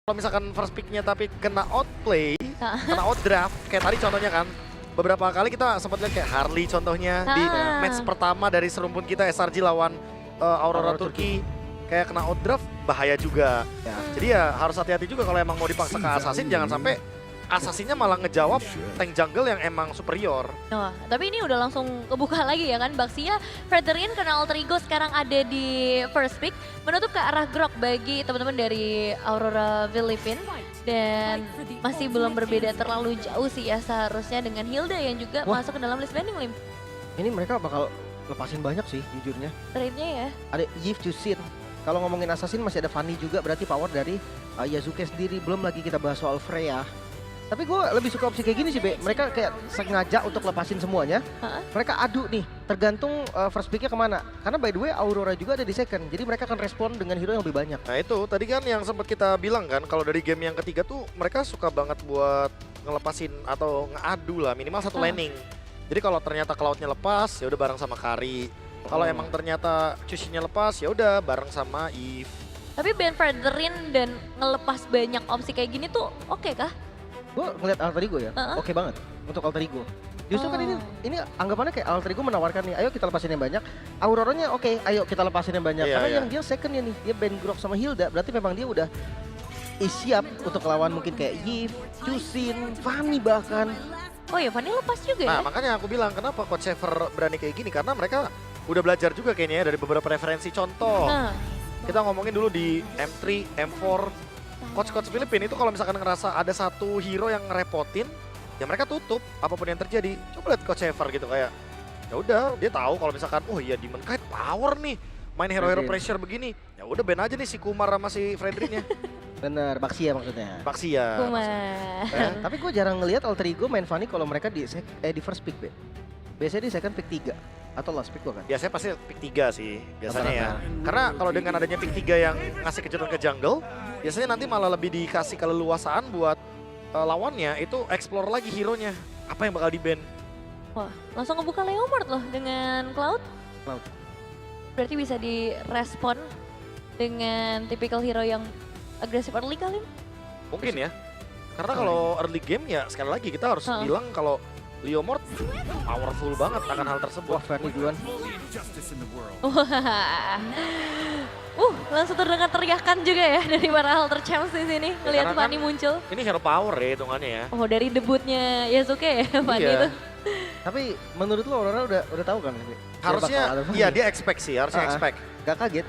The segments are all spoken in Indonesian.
Kalau misalkan first pick-nya tapi kena outplay, kena outdraft, kayak tadi contohnya kan, beberapa kali kita sempat lihat kayak Harley contohnya di match pertama dari serumpun kita SRG lawan Aurora Turki, kayak kena outdraft bahaya juga. Ya. Jadi ya harus hati-hati juga kalau emang mau dipaksa ke Assassin, jangan sampai Assassinnya malah ngejawab tank jungle yang emang superior. Wah, tapi ini udah langsung kebuka lagi ya kan. Baxia, Frederian karena Alter Ego sekarang ada di first pick. Menutup ke arah Grok bagi teman-teman dari Aurora Philippines. Dan masih belum berbeda terlalu jauh sih ya seharusnya dengan Hilda yang juga masuk ke dalam list banding Lim. Ini mereka bakal lepasin banyak sih jujurnya. Trade-nya ya. Ada Yves Jusin. Kalau ngomongin Assassin masih ada Fanny juga, berarti power dari Yasuke sendiri. Belum lagi kita bahas soal Freya. Tapi gue lebih suka opsi kayak gini sih, Be. Mereka kayak sengaja untuk lepasin semuanya. Mereka adu nih, tergantung first pick-nya kemana. Karena by the way Aurora juga ada di second, jadi mereka akan respon dengan hero yang lebih banyak. Nah itu tadi kan yang sempat kita bilang kan, kalau dari game yang ketiga tuh mereka suka banget buat ngelepasin atau ngadu lah, minimal satu laning. Jadi kalau ternyata Cloud-nya lepas, ya udah bareng sama Kari. Kalau emang ternyata Chushi-nya lepas, ya udah bareng sama Eve. Tapi Ben Frederian dan ngelepas banyak opsi kayak gini tuh oke kah? Gue ngeliat Alter Ego ya, oke banget untuk Alter Ego. Justru kan ini anggapannya kayak Alter Ego menawarkan nih, ayo kita lepasin yang banyak. Auroranya oke, ayo kita lepasin yang banyak. Karena yang dia secondnya nih, dia ban Grok sama Hilda, berarti memang dia udah siap untuk lawan mungkin kayak Yves, Jusin, Fanny bahkan. Oh ya, Fanny lepas juga ya? Nah makanya aku bilang kenapa Coach Xaver berani kayak gini, karena mereka udah belajar juga kayaknya ya dari beberapa referensi contoh. Kita ngomongin dulu di M3, M4, coach Filipina itu kalau misalkan ngerasa ada satu hero yang ngerepotin, ya mereka tutup apapun yang terjadi. Coba lihat Coach Xaver gitu kayak, ya udah dia tahu kalau misalkan, oh iya Demon Knight power nih, main hero-hero pressure begini, ya udah ban aja nih si Kumar sama si Fredericknya. Bener, Baxia maksudnya. Baxia. Kumar. Tapi gue jarang ngelihat Alter Ego main Fanny kalau mereka di first pick, Be. Biasanya di second pick 3 atau last pick kan? Biasanya pasti pick 3 sih, biasanya ya. Karena kalau dengan adanya pick 3 yang ngasih kejutan ke jungle, biasanya nanti malah lebih dikasih keleluasaan buat lawannya itu explore lagi hero-nya. Apa yang bakal di-ban. Wah, langsung ngebuka Leomord loh dengan Cloud. Berarti bisa direspon dengan typical hero yang agresif early kali? Mungkin ya. Karena kalau early game ya sekali lagi kita harus bilang kalau Leomord powerful banget akan hal tersebut. Wah, Fanny duluan. Wah. Langsung terdengar teriakan juga ya dari para Halter Champs di sini ngelihat Fanny muncul. Ini hero power ya hitungannya ya. Oh, dari debutnya Yasuke ya Fanny itu. Tapi menurut lo Aurora udah tahu kan? Harusnya iya dia expect sih, harusnya expect. Gak kaget.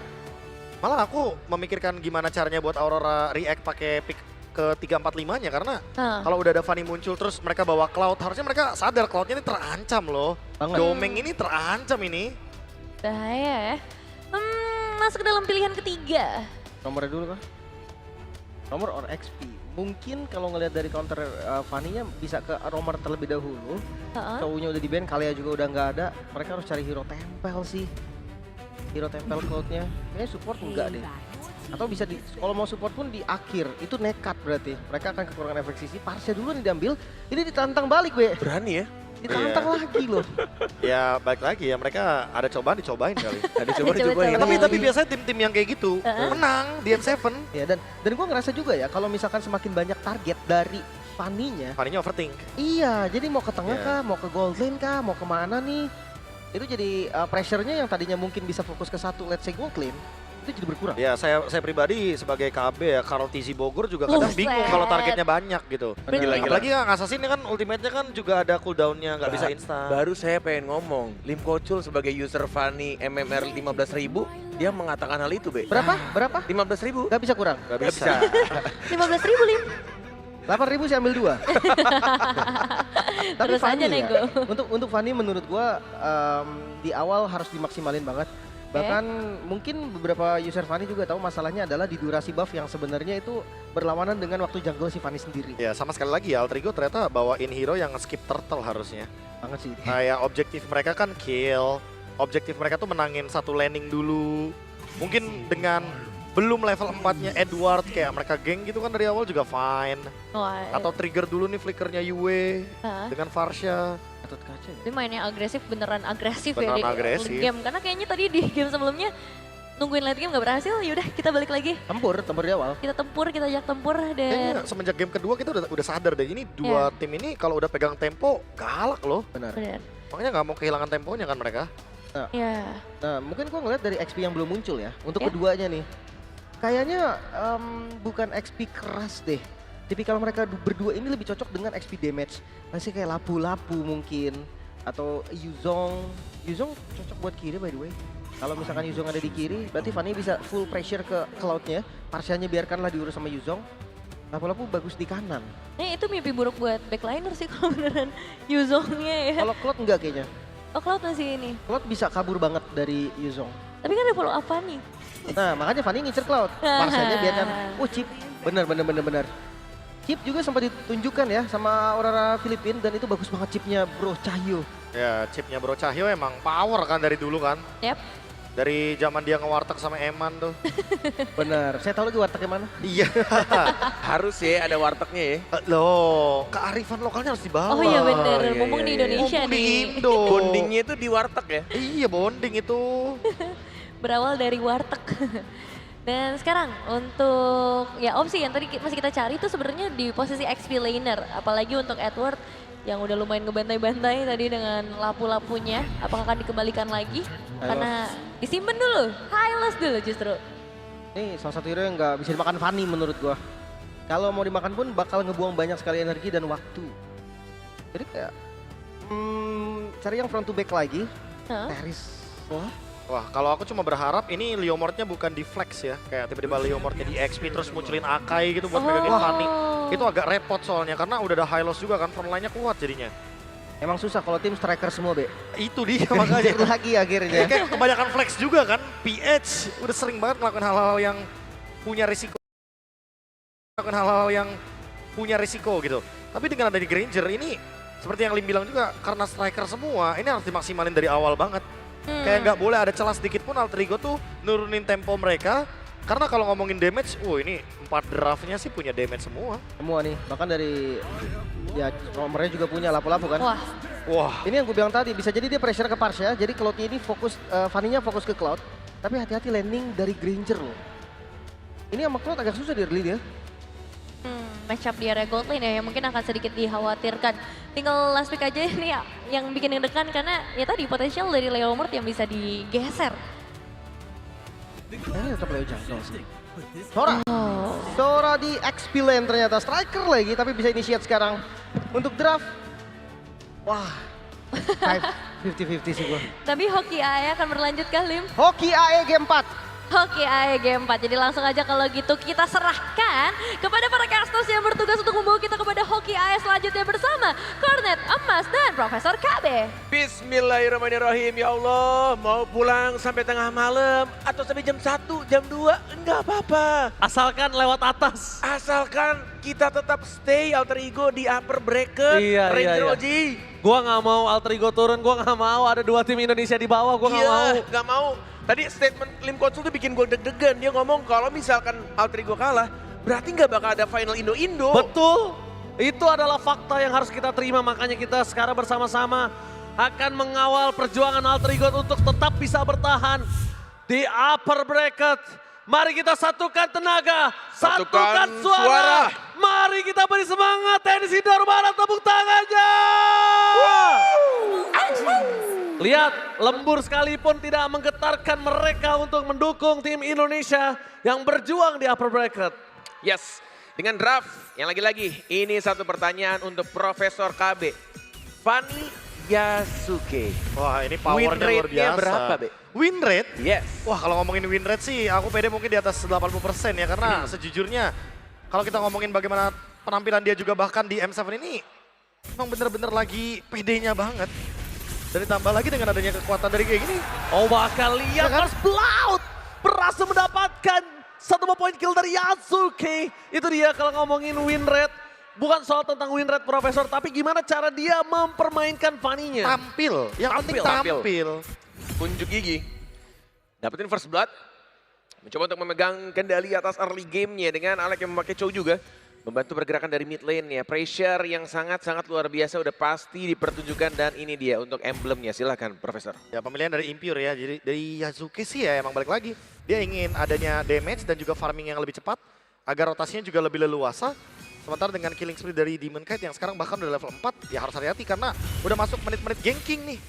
Malah aku memikirkan gimana caranya buat Aurora react pakai pick ke 3-4-5-nya karena kalau udah ada Fanny muncul terus mereka bawa Cloud, harusnya mereka sadar Cloud-nya ini terancam loh. Domeng ini terancam ini. Bahaya ya. Masuk ke dalam pilihan ketiga. Nomornya dulu kah? Nomor or XP. Mungkin kalau ngelihat dari counter Fanny-nya bisa ke Romer terlebih dahulu. Cowoknya udah di-ban, Kalia juga udah nggak ada. Mereka harus cari hero tempel sih. Hero tempel Cloud-nya. Kayaknya support enggak deh. Atau bisa kalau mau support pun di akhir, itu nekat berarti. Mereka akan kekurangan efek sisi, Parsnya dulu nih diambil, ini ditantang balik, Be. Berani ya? Ditantang lagi loh. Ya balik lagi ya, mereka ada cobaan dicobain kali. Ada coba-cobain. Tapi biasanya tim-tim yang kayak gitu menang di M7. Ya dan gue ngerasa juga ya, kalau misalkan semakin banyak target dari Fanny-nya Overthink. Iya, jadi mau ke tengah kah, mau ke gold lane kah, mau kemana nih. Itu jadi pressure-nya yang tadinya mungkin bisa fokus ke satu, let's say gold lane, itu jadi berkurang. Ya saya pribadi sebagai KB ya, Karl TZ Bogor juga kadang bingung kalau targetnya banyak gitu. Apalagi yang Assassin kan ultimate-nya kan juga ada cooldown-nya, nggak bisa instan. Baru saya pengen ngomong, Lim Kocul sebagai user Fanny MMR 15.000, dia mengatakan hal itu, Be. Berapa? 15.000? Gak bisa kurang? Gak bisa. 15.000 Lim. 8.000 sih ambil 2. Tapi Terus Fanny aja nego. Untuk Fanny menurut gua di awal harus dimaksimalin banget. Bahkan mungkin beberapa user Fanny juga tahu masalahnya adalah di durasi buff yang sebenarnya itu berlawanan dengan waktu jungle si Fanny sendiri. Ya sama sekali lagi ya, Alter Ego ternyata bawain hero yang skip turtle harusnya. Banget sih. Kayak objektif mereka kan kill, objektif mereka tuh menangin satu landing dulu. Mungkin dengan belum level 4-nya Edward kayak mereka geng gitu kan dari awal juga fine. Atau trigger dulu nih flickernya Yue dengan Varsha. Gatot Kaca ya? Tapi mainnya agresif beneran agresif Beneran ya di agresif. game. Karena kayaknya tadi di game sebelumnya nungguin late game gak berhasil, yaudah kita balik lagi. Tempur di awal. Kita tempur, kita ajak tempur dan... Kayaknya semenjak game kedua kita udah sadar deh, ini dua tim ini kalau udah pegang tempo galak loh. Benar. Makanya nggak mau kehilangan temponya kan mereka. Nah, mungkin gua ngeliat dari XP yang belum muncul ya, untuk Ya. keduanya nih. Kayaknya bukan XP keras deh. Tipikal mereka berdua ini lebih cocok dengan XP damage. Masih kayak lapu-lapu mungkin. Atau Yuzong. Yuzong cocok buat kiri by the way. Kalau misalkan Yuzong ada di kiri, berarti Fanny bisa full pressure ke Cloud-nya. Parsialnya biarkanlah diurus sama Yuzong. Lapu-lapu bagus di kanan. Itu mimpi buruk buat backliner sih kalau beneran Yuzongnya ya. Kalau Cloud enggak kayaknya. Oh Cloud masih ini. Cloud bisa kabur banget dari Yuzong. Tapi kan ada follow up nih. Nah, makanya Fanny ngincer Cloud. Parsialnya biarkan. Chip. Bener. Chip juga sempat ditunjukkan ya sama Aurora Filipin dan itu bagus banget chipnya Bro Cahyo. Ya chipnya Bro Cahyo emang power kan dari dulu kan. Yap. Dari zaman dia ngewarteg sama Eman tuh. Bener, saya tahu lagi wartegnya mana. Iya. Harus ya ada wartegnya ya. Loh, kearifan lokalnya harus dibawa. Oh iya bener, iya, mumpung iya, di iya. Indonesia Mumpung di nih. Indo. Bondingnya itu di warteg ya. Iya bonding itu. Berawal dari warteg. Dan sekarang untuk ya opsi yang tadi masih kita cari itu sebenarnya di posisi XP laner. Apalagi untuk Edward yang udah lumayan ngebantai-bantai tadi dengan lapu-lapunya. Apakah akan dikembalikan lagi? Karena disimpan dulu, highlight dulu justru. Ini salah satu hero yang nggak bisa dimakan Fanny menurut gua. Kalau mau dimakan pun bakal ngebuang banyak sekali energi dan waktu. Jadi kayak cari yang front to back lagi. Teris. Wah, kalau aku cuma berharap ini Leomordnya bukan di flex ya. Kayak tiba-tiba Leomordnya di XP terus munculin Akai gitu buat megangin Fanny. Itu agak repot soalnya karena udah ada high loss juga kan, front line-nya kuat jadinya. Emang susah kalau tim striker semua, Be. Itu dia makanya. Lagi akhirnya. Kayak kebanyakan flex juga kan, PH udah sering banget ngelakuin hal-hal yang punya risiko. Gitu. Tapi dengan adanya Granger ini, seperti yang Lim bilang juga, karena striker semua, ini harus dimaksimalin dari awal banget. Kayak nggak boleh ada celah sedikit pun Alter Ego tuh nurunin tempo mereka. Karena kalau ngomongin damage, ini 4 draftnya sih punya damage semua. Semua nih, bahkan dari ya nomornya juga punya lapu-lapu kan. Wah. Ini yang gue bilang tadi, bisa jadi dia pressure ke Parsia, jadi Cloud ini fokus, Fanny-nya fokus ke Cloud. Tapi hati-hati landing dari Granger loh. Ini sama Cloud agak susah di early dia. Match up di area gold lane ya, yang mungkin akan sedikit dikhawatirkan. Tinggal last pick aja nih yang bikin deg-degan karena ya tadi potensial dari Leomord yang bisa digeser. Tetap Leo jungle sih. Sora di XP lane ternyata, striker lagi tapi bisa initiate sekarang. Untuk draft, wah 50-50 sih gua. Tapi Hoki AE akan berlanjut kah Lim? Hoki AE game 4. Hoki AE game 4, jadi langsung aja kalau gitu kita serahkan kepada para casters yang bertugas untuk membawa kita kepada Hoki AE selanjutnya bersama Cornet, Emas, dan Profesor KB. Bismillahirrahmanirrahim. Ya Allah, mau pulang sampai tengah malam atau sampai jam 1, jam 2, enggak apa-apa. Asalkan lewat atas. Asalkan kita tetap stay Alter Ego di upper bracket. Iya. Ranger OG. Gua nggak mau Alter Ego turun, gua nggak mau ada 2 tim Indonesia di bawah, gua nggak mau. Nggak mau. Tadi statement Lim Coach tuh bikin gue deg-degan. Dia ngomong kalau misalkan Alter Ego kalah, berarti nggak bakal ada final Indo-Indo. Betul, itu adalah fakta yang harus kita terima. Makanya kita sekarang bersama-sama akan mengawal perjuangan Alter Ego untuk tetap bisa bertahan di upper bracket. Mari kita satukan tenaga, satukan suara. Mari kita beri semangat TNC Dormara, tepuk tangannya. Lihat, lembur sekalipun tidak menggetarkan mereka untuk mendukung tim Indonesia yang berjuang di upper bracket. Yes, dengan draft yang lagi-lagi ini satu pertanyaan untuk Profesor KB. Fanny Yasuke. Wah ini Win powernya luar rate-nya biasa. berapa, Be? Win rate? Yes. Wah kalau ngomongin win rate sih aku pede mungkin di atas 80% ya. Karena sejujurnya kalau kita ngomongin bagaimana penampilan dia juga bahkan di M7 ini. Emang bener-bener lagi pedenya banget. Dan ditambah lagi dengan adanya kekuatan dari kayak gini. Oh bakal lihat First Blood berhasil mendapatkan 1 poin kill dari Yasuke. Itu dia kalau ngomongin win rate. Bukan soal tentang win rate Profesor, tapi gimana cara dia mempermainkan Fanny-nya. Tampil, yang penting tampil. Unjuk gigi. Dapetin first blood. Mencoba untuk memegang kendali atas early game-nya dengan Alec yang memakai Chow juga. membantu pergerakan dari mid lane ya. Pressure yang sangat-sangat luar biasa udah pasti dipertunjukkan dan ini dia untuk emblemnya. Silahkan Profesor. Ya pemilihan dari Impure ya, jadi dari Yasuke sih ya emang balik lagi. Dia ingin adanya damage dan juga farming yang lebih cepat, agar rotasinya juga lebih leluasa. Sementara dengan killing spree dari Demon Knight yang sekarang bahkan udah level 4, ya harus hati-hati karena udah masuk menit-menit ganking nih.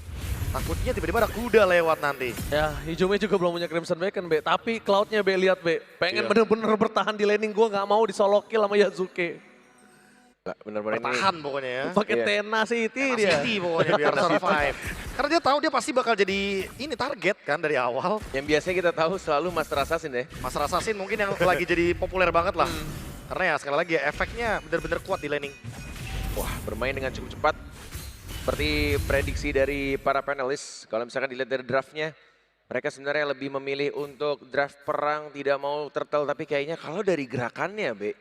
Takutnya tiba-tiba ada kuda lewat nanti. Ya, Hijome juga belum punya Crimson Beacon, Be. Tapi Cloud-nya, Be, lihat, Be. Pengen Iya. bener-bener bertahan di laning. Gue nggak mau disolokil sama Yasuke. Nggak, bener-bener ini. Bertahan pokoknya ya. Pakai Iya. tenacity dia. Tenacity pokoknya biar survive. Karena dia tahu dia pasti bakal jadi ini target kan dari awal. Yang biasanya kita tahu selalu Master Assassin ya. Master Assassin mungkin yang lagi jadi populer banget lah. Karena ya sekali lagi ya efeknya bener-bener kuat di laning. Wah, bermain dengan cukup cepat. Seperti prediksi dari para panelis, kalau misalkan dilihat dari draftnya, mereka sebenarnya lebih memilih untuk draft perang, tidak mau turtle. Tapi kayaknya kalau dari gerakannya, Be,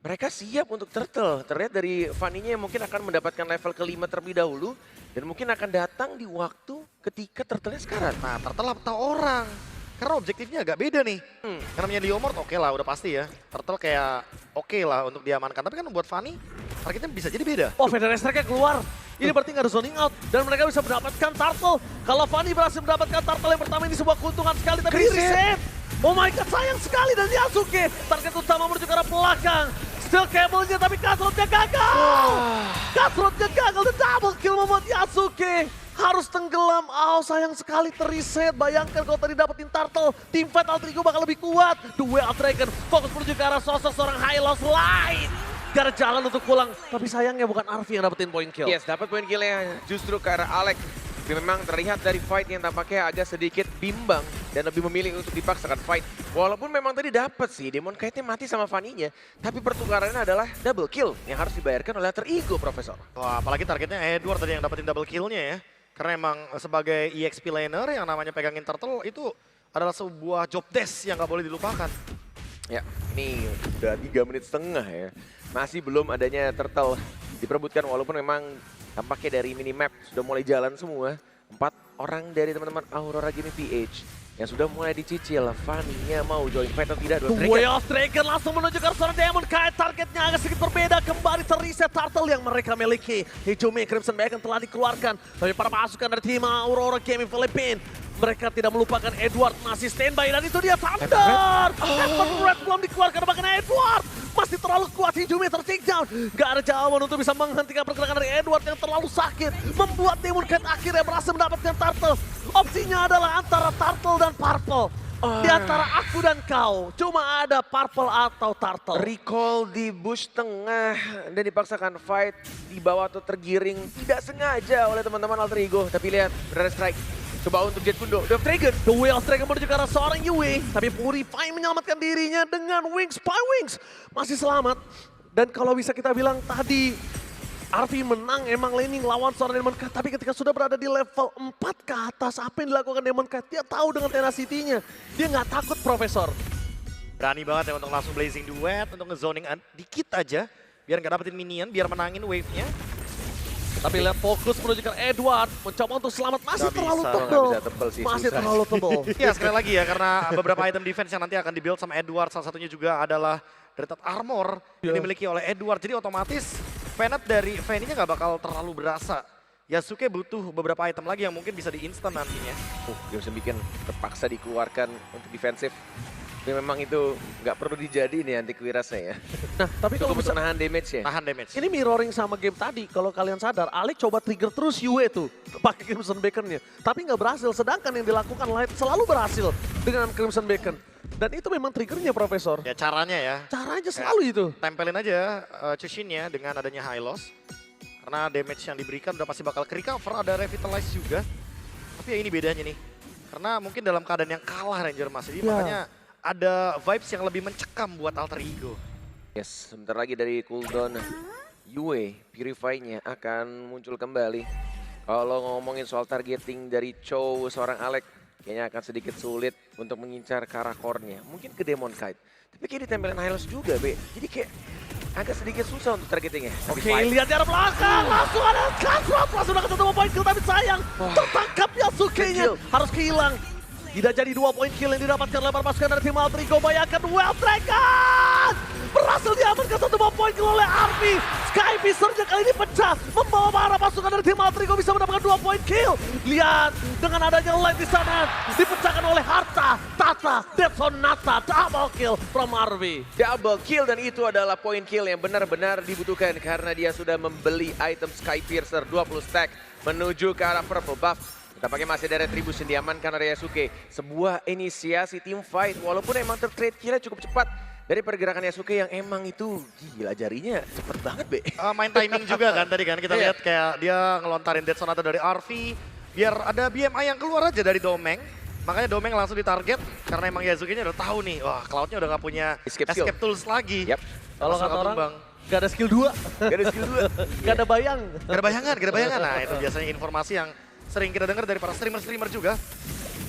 mereka siap untuk turtle. Terlihat dari Fanny-nya yang mungkin akan mendapatkan level kelima terlebih dahulu. Dan mungkin akan datang di waktu ketika turtle-nya sekarang. Nah, Turtle tahu orang. Karena objektifnya agak beda nih. Karena namanya Leomord oke lah, udah pasti ya. Turtle kayak oke lah untuk diamankan. Tapi kan buat Fanny, targetnya bisa jadi beda. Oh, Feather Strike-nya keluar. Ini berarti nggak ada zoning out. Dan mereka bisa mendapatkan turtle. Kalau Fanny berhasil mendapatkan turtle yang pertama ini sebuah keuntungan sekali. Tapi reset. Oh my god, sayang sekali dari Yasuke. Target utama menuju ke arah belakang. Still cable-nya tapi Cutthroat-nya gagal. Cutthroat-nya gagal dan double kill membuat Yasuke harus tenggelam. Oh, sayang sekali terreset. Bayangkan kalau tadi dapetin turtle, tim fight Alter Ego bakal lebih kuat. Duel Dragon fokus menuju ke arah sosok seorang Hylos Light. Gak ada jalan untuk pulang, tapi sayangnya bukan Arvi yang dapetin point kill. Yes, dapat poin killnya justru ke arah Alex. Tapi memang terlihat dari fight yang tampaknya agak sedikit bimbang dan lebih memilih untuk dipaksakan fight. Walaupun memang tadi dapat sih, Demon Knight-nya mati sama Fanny-nya. Tapi pertukarannya adalah double kill yang harus dibayarkan oleh Alter Ego, Profesor. Wah, apalagi targetnya Edward tadi yang dapetin double kill-nya ya. Karena emang sebagai EXP laner yang namanya pegangin turtle itu adalah sebuah job desk yang nggak boleh dilupakan. Ya, ini udah 3 menit setengah ya. Masih belum adanya turtle diperebutkan walaupun memang tampaknya dari minimap sudah mulai jalan semua. 4 orang dari teman-teman Aurora Gaming PH yang sudah mulai dicicil. Fanny-nya mau join fight atau tidak? Way of Dragon langsung menuju ke seorang Demon Knight. Targetnya agak sedikit berbeda. Kembali terreset turtle yang mereka miliki. Hijome Crimson Beacon telah dikeluarkan. Tapi para pasukan dari tim Aurora Gaming Philippines, mereka tidak melupakan Edward masih standby. Dan itu dia Thunder. Red belum dikeluarkan. Bahkan Edward masih terlalu kuat. Hijome ter-take down. Gak ada jawaban untuk bisa menghentikan pergerakan dari Edward yang terlalu sakit. Membuat Demon Knight akhirnya berhasil mendapatkan turtle. Opsinya adalah antara turtle dan purple. Di antara aku dan kau, cuma ada purple atau turtle. Recall di bush tengah dan dipaksakan fight di bawah atau tergiring tidak sengaja oleh teman-teman Alter Ego. Tapi lihat, berada strike. Coba untuk Jet Kundo, The Dragon. The Way of Dragon menuju ke arah seorang Yue. Tapi Purify menyelamatkan dirinya dengan Wings. Spy Wings masih selamat. Dan kalau bisa kita bilang tadi, Arvi menang emang laning lawan seorang Demon Knight. Tapi ketika sudah berada di level 4 ke atas, apa yang dilakukan Demon Knight? Dia tahu dengan tenacity-nya. Dia nggak takut, Profesor. Berani banget ya untuk langsung Blazing Duet, untuk ngezoning dikit aja. Biar nggak dapetin minion, biar menangin wave-nya. Tapi lihat fokus menuju ke Edward. Mencoba untuk selamat. Masih Nggak terlalu bisa. tebal. Nggak bisa tebal sih, Masih susah. terlalu tebal. Ya sekali lagi ya, karena beberapa item defense yang nanti akan di-build sama Edward. Salah satunya juga adalah Dreaded Armor yang dimiliki oleh Edward. Jadi otomatis Venet dari Fanny-nya nggak bakal terlalu berasa. Yasuke butuh beberapa item lagi yang mungkin bisa di-instant nantinya. Dia bisa bikin terpaksa dikeluarkan untuk defensif. Tapi memang itu nggak perlu dijadi nih anti Wirasnya ya. Nah, tapi kalau Cukup bisa menahan damage ya. Tahan damage. ini mirroring sama game tadi. Kalau kalian sadar, Alex coba trigger terus Yue tuh pakai Crimson Beacon-nya. Tapi nggak berhasil, sedangkan yang dilakukan Light selalu berhasil dengan Crimson Beacon. Dan itu memang triggernya, Profesor. Ya caranya ya. Caranya selalu itu. Tempelin aja Chushin-nya dengan adanya High Loss. Karena damage yang diberikan udah pasti bakal ke-recover, ada Revitalize juga. Tapi ya ini bedanya nih. Karena mungkin dalam keadaan yang kalah Ranger Mas. Jadi makanya ada vibes yang lebih mencekam buat Alter Ego. Yes, sebentar lagi dari cooldown Yue, Purify-nya akan muncul kembali. Kalau ngomongin soal targeting dari Chow, seorang Alex, kayaknya akan sedikit sulit untuk mengincar ke arah core-nya. Mungkin ke Demon Knight. Tapi kayak ditempelin Hylos juga, Be. Jadi kayak agak sedikit susah untuk targetingnya. Oke, lihat di arah belakang. Langsung ada Cutthroat. Langsung dapat 1 poin kill, tapi sayang. Tertangkap Yasuke-nya. Harus kehilang. Tidak jadi 2 poin kill yang didapatkan oleh pasukan dari tim Alter Ego. Bayangkan Well Dragon! berhasil diamankan 1 poin kill oleh Army. Sky Piercer-nya kali ini pecah, membawa para pasukan dari tim Alter Ego bisa mendapatkan 2 poin kill. Lihat, dengan adanya light di sana, dipecahkan oleh Harta, Tata, Dead Sonata, double kill from Army. Double kill dan itu adalah poin kill yang benar-benar dibutuhkan karena dia sudah membeli item Sky Piercer 20 stack menuju ke arah purple buff. Tampaknya masih ada retribution diamankan oleh Yasuke. Sebuah inisiasi team fight walaupun emang trade killnya cukup cepat dari pergerakan Yasuke yang emang itu gila jarinya cepet banget be. Main timing juga kan tadi kan kita lihat kayak dia ngelontarin Dead Sonata dari RV biar ada BMI yang keluar aja dari Domeng. Makanya Domeng langsung ditarget karena emang Yasuke-nya udah tahu nih, wah Cloud-nya udah gak punya escape tools lagi. Yap. Kalau kata orang, gak ada skill 2. Gak ada skill 2. Gak ada bayang. Gak ada bayangan. Nah itu biasanya informasi yang sering kita dengar dari para streamer-streamer juga.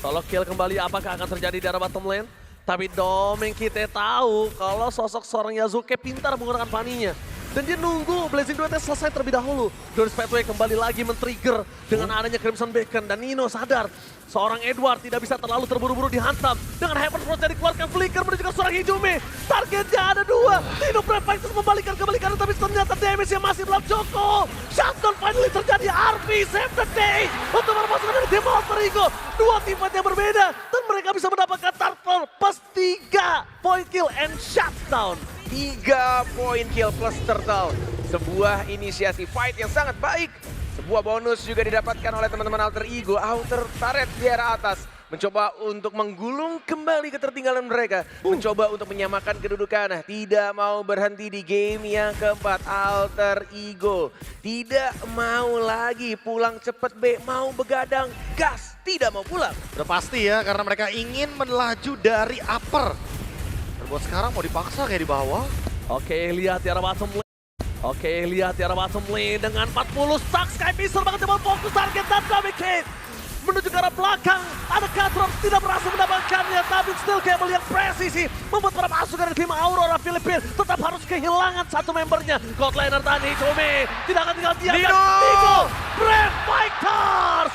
Kalau kill kembali apakah akan terjadi di arah bottom lane? Tapi Domeng kita tahu kalau sosok seorang Yasuke pintar menggunakan paninya. Dan dia nunggu Blazing Duet selesai terlebih dahulu. Doris Pathway kembali lagi men-trigger dengan adanya Crimson Beacon. Dan Nino sadar seorang Edward tidak bisa terlalu terburu-buru dihantam. Dengan Hyper Frost yang dikeluarkan Flicker menuju ke seorang Hijume. Targetnya ada 2. Nino Brave Fighters membalikan kembali kanan tapi ternyata damage yang masih belum cukup. Shutdown finally terjadi. RP save the day untuk melepaskan dari tim Alter Ego. 2 tim fight yang berbeda dan mereka bisa mendapatkan turtle plus 3 point kill and shutdown. 3 poin kill plus turtle. Sebuah inisiasi fight yang sangat baik. Sebuah bonus juga didapatkan oleh teman-teman Alter Ego. Outer turret di arah atas. Mencoba untuk menggulung kembali ketertinggalan mereka. Mencoba untuk menyamakan kedudukan. Tidak mau berhenti di game yang keempat. Alter Ego tidak mau lagi pulang cepet B. Mau begadang gas. Tidak mau pulang. Udah pasti ya karena mereka ingin melaju dari upper. Dan buat sekarang mau dipaksa kayak di bawah. Oke, lihat di arah bottom lane. Oke, lihat di arah bottom lane dengan 40 stack. Sky Piercer banget coba fokus target dan Dominic menuju ke arah belakang. Ada Katron tidak berhasil mendapatkannya, tapi still kayak melihat presisi membuat para pasukan dari tim Aurora Filipina tetap harus kehilangan satu membernya. Godliner tadi Hijume tidak akan tinggal diam. Nino Brave Fighters,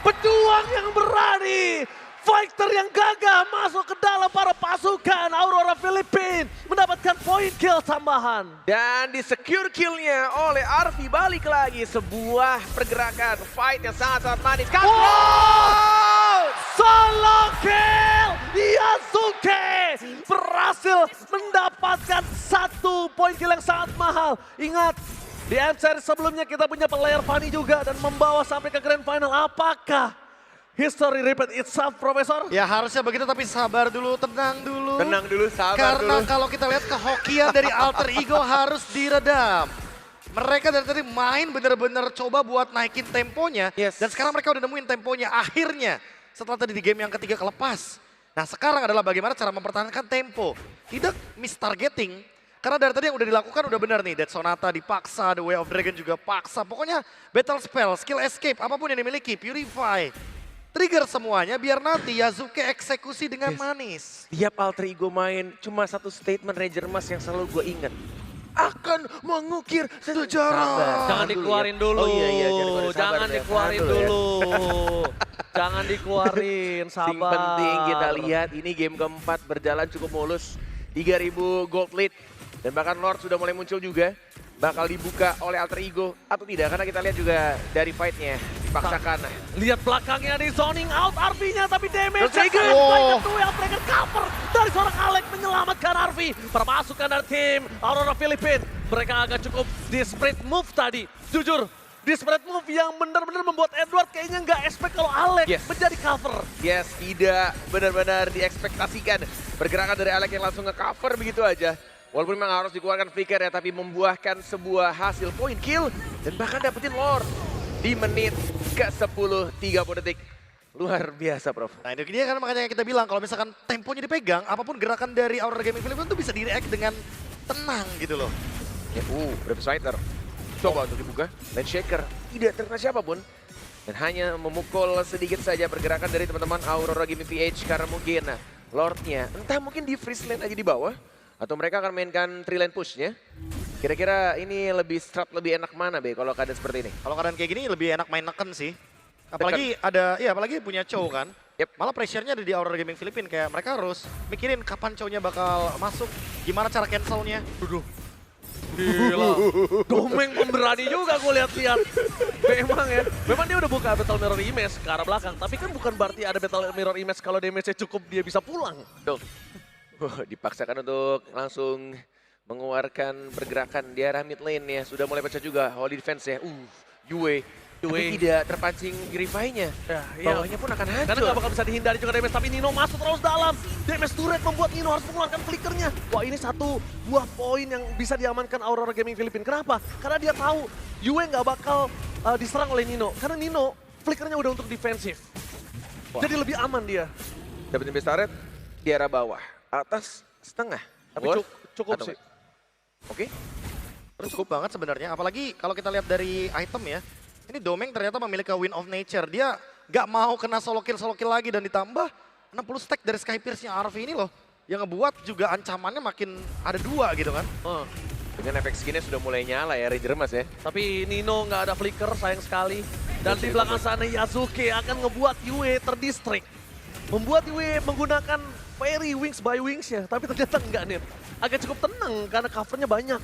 pejuang yang berani, fighter yang gagah masuk ke dalam para pasukan Aurora Filipina mendapatkan poin kill tambahan. Dan di secure killnya oleh Arvi balik lagi sebuah pergerakan fight yang sangat-sangat manis. Wow! Solo kill! Yasuke berhasil mendapatkan 1 poin kill yang sangat mahal. Ingat, di M-Series sebelumnya kita punya player Fanny juga dan membawa sampai ke Grand Final. Apakah history repeat itself, Profesor? Ya harusnya begitu tapi sabar dulu, tenang dulu. Tenang dulu, sabar Karena dulu. kalau kita lihat kehokian dari Alter Ego harus diredam. Mereka dari tadi main bener-bener coba buat naikin temponya. Yes. Dan sekarang mereka udah nemuin temponya akhirnya. Setelah tadi di game yang ketiga kelepas. Nah sekarang adalah bagaimana cara mempertahankan tempo. Tidak mistargeting. Karena dari tadi yang udah dilakukan udah benar nih. Dead Sonata dipaksa, The Way of Dragon juga paksa. Pokoknya battle spell, skill escape, apapun yang dimiliki, Purify. Trigger semuanya biar nanti Yasuke eksekusi dengan manis. Tiap Alter Ego main cuma satu statement Ranger Mas yang selalu gue ingat. Akan mengukir sejarah. Jangan dikeluarin dulu. Oh iya, jangan dikeluarin dulu. Jangan dikeluarin, sabar. Yang penting kita lihat ini game keempat berjalan cukup mulus. 3000 gold lead. Dan bahkan Lord sudah mulai muncul juga. Bakal dibuka oleh Alter Ego atau tidak. Karena kita lihat juga dari fight-nya dipaksakan. Lihat belakangnya di zoning out RV-nya tapi damage. Trigger. Trigger cover dari seorang Alec menyelamatkan RV. Permasukan dari tim Aurora Filipina. Mereka agak cukup desperate move tadi. Jujur, desperate move yang benar-benar membuat Edward kayaknya nggak expect kalau Alec menjadi cover. Yes, tidak benar-benar diekspektasikan. Pergerakan dari Alec yang langsung nge-cover begitu aja. Walaupun memang harus dikeluarkan flicker ya, tapi membuahkan sebuah hasil point kill. Dan bahkan dapetin Lord di menit ke-10, 30 detik. Luar biasa, Prof. Nah itu dia kan makanya kita bilang kalau misalkan temponya dipegang, apapun gerakan dari Aurora Gaming Philippines itu bisa di-react dengan tenang gitu loh. Ya, Brave Fighter. Coba untuk dibuka. Dan Shaker tidak terkena siapapun. Dan hanya memukul sedikit saja pergerakan dari teman-teman Aurora Gaming PH karena mungkin Lordnya entah mungkin di freeze lane aja di bawah. Atau mereka akan mainkan 3 lane pushnya. Kira-kira ini lebih strat lebih enak mana Be kalau keadaan seperti ini? Kalau keadaan kayak gini lebih enak main neken sih. Apalagi ada, ya apalagi punya Chow kan. Malah pressure-nya ada di Aurora Gaming Filipina, kayak mereka harus mikirin kapan cownya bakal masuk, gimana cara cancel-nya. Gila, Domeng pemberani juga gue lihat-lihat. Memang ya, memang dia udah buka Battle Mirror Image ke arah belakang. Tapi kan bukan berarti ada Battle Mirror Image kalau damage-nya cukup dia bisa pulang. Dong. Dipaksakan untuk langsung mengeluarkan pergerakan di arah mid lane ya. Sudah mulai pecah juga Holy Defense ya. Yue. Tapi tidak terpancing Grifai-nya. Bawahnya pun akan hancur. Karena nggak bakal bisa dihindari juga damage. Tapi Nino masuk terus dalam. Damage turret membuat Nino harus mengeluarkan flickernya. Wah, ini satu buah poin yang bisa diamankan Aurora Gaming Filipina. Kenapa? Karena dia tahu Yue nggak bakal diserang oleh Nino. Karena Nino flickernya udah untuk defensif. Jadi lebih aman dia. Dapetin base turret di arah bawah. Atas setengah. Tapi Wolf cukup atau sih. Oke. Cukup banget sebenarnya, apalagi kalau kita lihat dari item ya. Ini Domeng ternyata memiliki Wind of Nature. Dia nggak mau kena solo kill lagi dan ditambah 60 stack dari Sky Pierce-nya Arvi ini loh. Yang ngebuat juga ancamannya makin ada 2 gitu kan. Dengan efek skinnya sudah mulai nyala ya Ranger Mas ya. Tapi Nino nggak ada flicker, sayang sekali. Dan di belakang sana Yasuke akan ngebuat Yue terdistract. Membuat Yue menggunakan Fairy Wings by Wings-nya. Tapi ternyata enggak nih. Agak cukup tenang karena covernya banyak.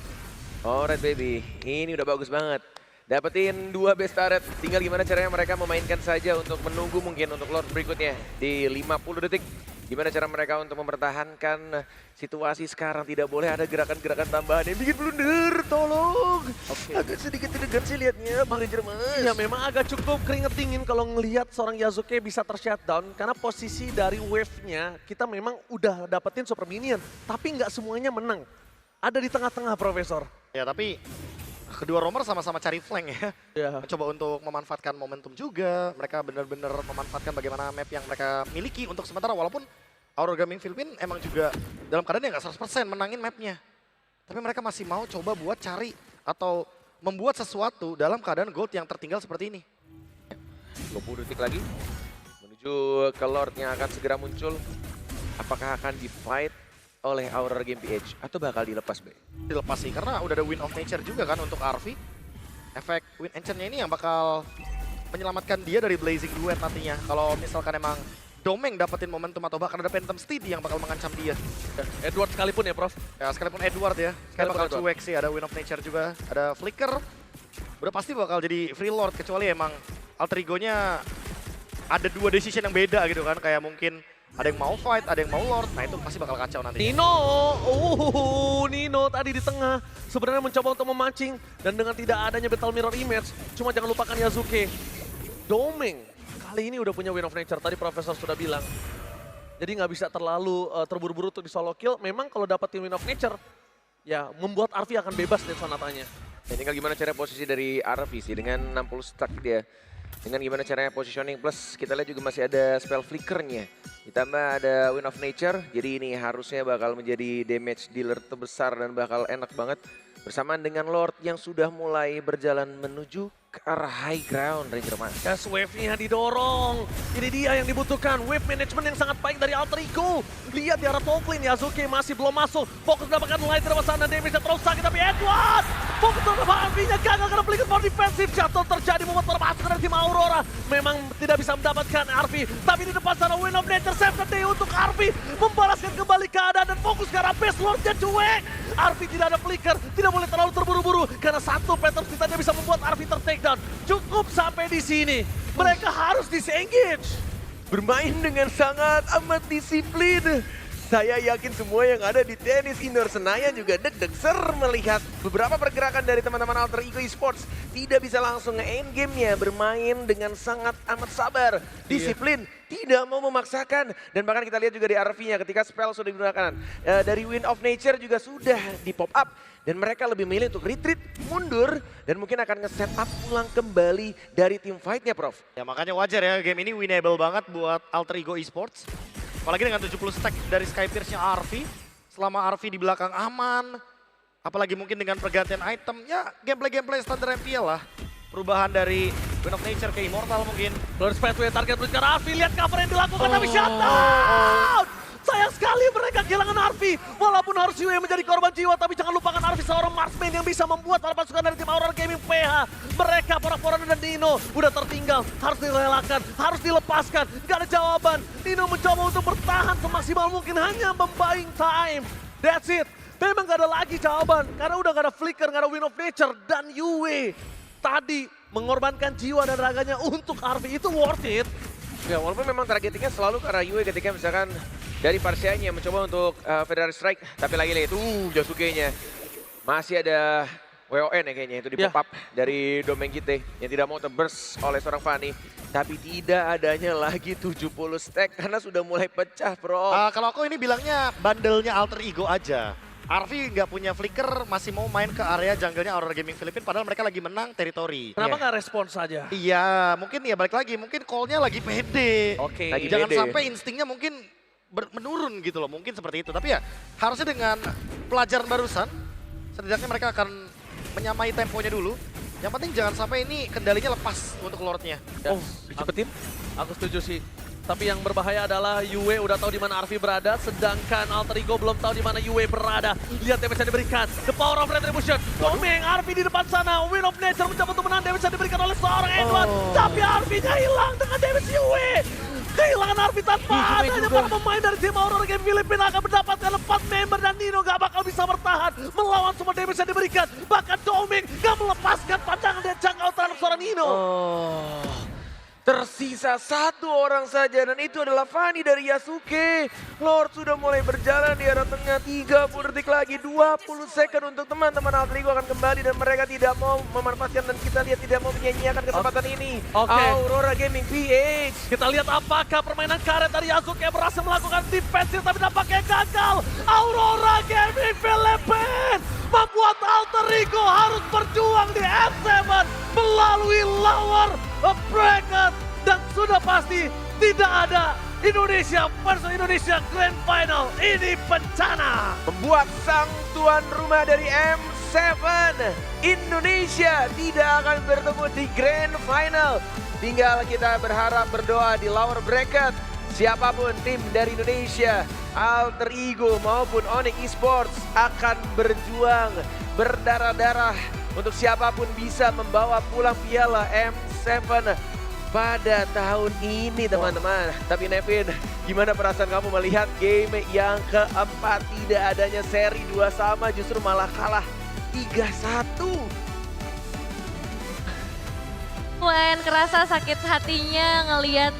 Alright baby, ini udah bagus banget. Dapetin 2 base turret, tinggal gimana caranya mereka memainkan saja untuk menunggu mungkin untuk Lord berikutnya di 50 detik. Gimana cara mereka untuk mempertahankan situasi sekarang, tidak boleh ada gerakan-gerakan tambahan yang bikin blunder, tolong. Agak sedikit deg-degan sih liatnya Bang Ranger Mas. Ya memang agak cukup keringet dingin kalau ngelihat seorang Yasuke bisa tershutdown karena posisi dari wave-nya kita memang udah dapetin super minion, tapi nggak semuanya menang. Ada di tengah-tengah, Profesor. Ya tapi kedua romer sama-sama cari flank ya. Mencoba untuk memanfaatkan momentum juga. Mereka benar-benar memanfaatkan bagaimana map yang mereka miliki untuk sementara. Walaupun Aurora Gaming Filipina emang juga dalam keadaan yang nggak 100% menangin mapnya. Tapi mereka masih mau coba buat cari atau membuat sesuatu dalam keadaan gold yang tertinggal seperti ini. 20 detik lagi menuju ke Lord yang akan segera muncul. Apakah akan di-fight oleh Aurora Game PH atau bakal dilepas, Be? Dilepas sih, karena udah ada Wind of Nature juga kan untuk Arvi. Efek Wind Ancient-nya ini yang bakal menyelamatkan dia dari Blazing Duet nantinya. Kalau misalkan emang Domeng dapetin momentum atau bahkan ada Phantom Steed yang bakal mengancam dia. Edward sekalipun ya, Prof. Ya sekalipun Edward ya, sekarang bakal cuek sih, ada Wind of Nature juga, ada Flicker. Udah pasti bakal jadi Free Lord, kecuali emang alter ego-nya ada 2 decision yang beda gitu kan. Kayak mungkin ada yang mau fight, ada yang mau Lord, nah itu pasti bakal kacau nanti. Nino tadi di tengah sebenarnya mencoba untuk memancing dan dengan tidak adanya Battle Mirror Image, cuma jangan lupakan Yasuke. Domeng kali ini udah punya Wind of Nature, tadi Profesor sudah bilang. Jadi nggak bisa terlalu terburu-buru untuk di solo kill. Memang kalau dapetin Wind of Nature, ya membuat Arvi akan bebas dari Sonatanya. Ya, tinggal gimana cara posisi dari Arvi sih dengan 60 stack dia. Dengan gimana caranya positioning, plus kita lihat juga masih ada spell flickernya. Ditambah ada Wind of Nature, jadi ini harusnya bakal menjadi damage dealer terbesar dan bakal enak banget. Bersamaan dengan Lord yang sudah mulai berjalan menuju ke arah high ground, Ranger Mas. Gas wave-nya didorong. Ini dia yang dibutuhkan. Wave management yang sangat baik dari Alter Ego. Lihat di arah top lane, Yasuke masih belum masuk. Fokus mendapatkan light dari sana, damage-nya terus sakit. Tapi Edward, fokus mendapatkan Arvi-nya gagal karena belikan for defensive. Jatuh terjadi membuat termasuk dari tim Aurora. Memang tidak bisa mendapatkan Arvi. Tapi di depan sana Wind of Nature save the day untuk Arvi. Membalaskan kembali keadaan dan fokus ke arah base Lord-nya cuek. Arvi tidak ada flicker, tidak boleh terlalu terburu-buru. Karena satu Phantom Steed bisa membuat Arvi ter-takedown. Cukup sampai di sini. Mereka harus disengage. Bermain dengan sangat amat disiplin. Saya yakin semua yang ada di tenis indoor Senayan juga deg-deg ser melihat beberapa pergerakan dari teman-teman Alter Ego Esports. Tidak bisa langsung nge-end game-nya, bermain dengan sangat amat sabar, disiplin, tidak mau memaksakan. Dan bahkan kita lihat juga di RV-nya ketika spell sudah digunakan. Dari Wind of Nature juga sudah di pop up. Dan mereka lebih milih untuk retreat, mundur, dan mungkin akan nge-set up ulang kembali dari team fight-nya, Prof. Ya makanya wajar ya, game ini winnable banget buat Alter Ego Esports. Apalagi dengan 70 stack dari Sky Pierce-nya Arvi. Selama Arvi di belakang aman, apalagi mungkin dengan pergantian item, ya gameplay standar MPL lah. Perubahan dari Wind of Nature ke Immortal mungkin. Lord Spatway target menuju ke Arvi, lihat cover yang dilakukan tapi shutdown! Sayang sekali mereka kehilangan Arfi. Walaupun harus Yue menjadi korban jiwa, tapi jangan lupakan Arfi seorang marksman yang bisa membuat para pasukan dari tim Aurora Gaming PH. Mereka, Porak-Poranda dan Nino udah tertinggal. Harus direlakan, harus dilepaskan. Gak ada jawaban. Nino mencoba untuk bertahan semaksimal mungkin, hanya membuying time. That's it. Memang gak ada lagi jawaban. Karena udah gak ada flicker, gak ada Wind of Nature. Dan Yue tadi mengorbankan jiwa dan raganya untuk Arfi. Itu worth it. Ya, walaupun memang targetingnya selalu ke arah Yue ketika misalkan dari Parsianya mencoba untuk Federal Strike. Tapi lagi-lagi itu Josuke-nya. Masih ada WON ya kayaknya itu di pop up dari Domain GT yang tidak mau terburst oleh seorang Fanny. Tapi tidak adanya lagi 70 stack karena sudah mulai pecah, bro. Kalau aku ini bilangnya bandelnya Alter Ego aja. Arfi nggak punya flicker, masih mau main ke area jungle-nya Aurora Gaming Philippines, padahal mereka lagi menang teritori. Kenapa nggak respons saja? Iya, mungkin ya balik lagi, mungkin call-nya lagi pede. Oke. Lagi Jangan pede. sampai instingnya mungkin menurun gitu loh, mungkin seperti itu. Tapi ya harusnya dengan pelajaran barusan, setidaknya mereka akan menyamai temponya dulu. Yang penting jangan sampai ini kendalinya lepas untuk Lord-nya. Oh, Dicepetin. aku setuju sih. Tapi yang berbahaya adalah Yue udah tahu di mana Arfi berada, sedangkan Alter Ego belum tahu di mana Yue berada. Lihat damage yang diberikan, the power of retribution. Domeng Arfi di depan sana, Wind of Nature mencoba untuk menang, damage yang diberikan oleh seorang Edward. Tapi Arfi-nya hilang dengan damage Yue. Kehilangan Arfi tanpa adanya para pemain dari tim Aurora Game Filipina akan mendapatkan 4 member dan Nino gak bakal bisa bertahan melawan semua damage yang diberikan. Bahkan Domeng gak melepaskan pandangan dan jangkauan terhadap seorang Nino. Tersisa satu orang saja dan itu adalah Fanny dari Yasuke. Lord sudah mulai berjalan di arah tengah, 30 detik lagi, 20 second untuk teman-teman Alter Ego akan kembali dan mereka tidak mau memanfaatkan dan kita lihat tidak mau menyia-nyiakan kesempatan ini. Oke. Aurora Gaming PH. Kita lihat apakah permainan karet dari Yasuke berhasil melakukan defensive tapi nampaknya gagal. Aurora Gaming Philippines membuat Alter Ego harus berjuang di F7 melalui lower bracket dan sudah pasti tidak ada Indonesia versus Indonesia Grand Final. Ini bencana. Membuat sang tuan rumah dari M7 Indonesia tidak akan bertemu di Grand Final. Tinggal kita berharap berdoa di lower bracket. Siapapun tim dari Indonesia, Alter Ego maupun Onyx Esports akan berjuang berdarah-darah untuk siapapun bisa membawa pulang piala M7 pada tahun ini, teman-teman. Tapi Nevin, gimana perasaan kamu melihat game yang keempat tidak adanya seri 2 sama, justru malah kalah 3-1? Lumayan kerasa sakit hatinya ngelihat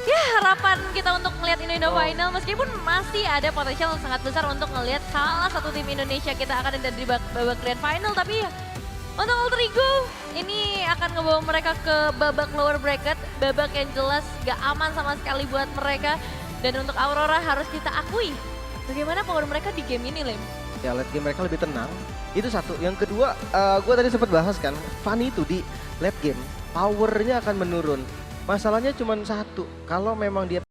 ya harapan kita untuk ngelihat Indo Final, meskipun masih ada potensial yang sangat besar untuk ngelihat salah satu tim Indonesia kita akan ada di babak Grand Final, tapi ya untuk Alter Ego ini akan ngebawa mereka ke babak lower bracket, babak yang jelas gak aman sama sekali buat mereka. Dan untuk Aurora harus kita akui bagaimana power mereka di game ini, Lem. Ya, late game mereka lebih tenang. Itu satu. Yang kedua, gue tadi sempat bahas kan, Fanny itu di late game powernya akan menurun. Masalahnya cuma satu, kalau memang dia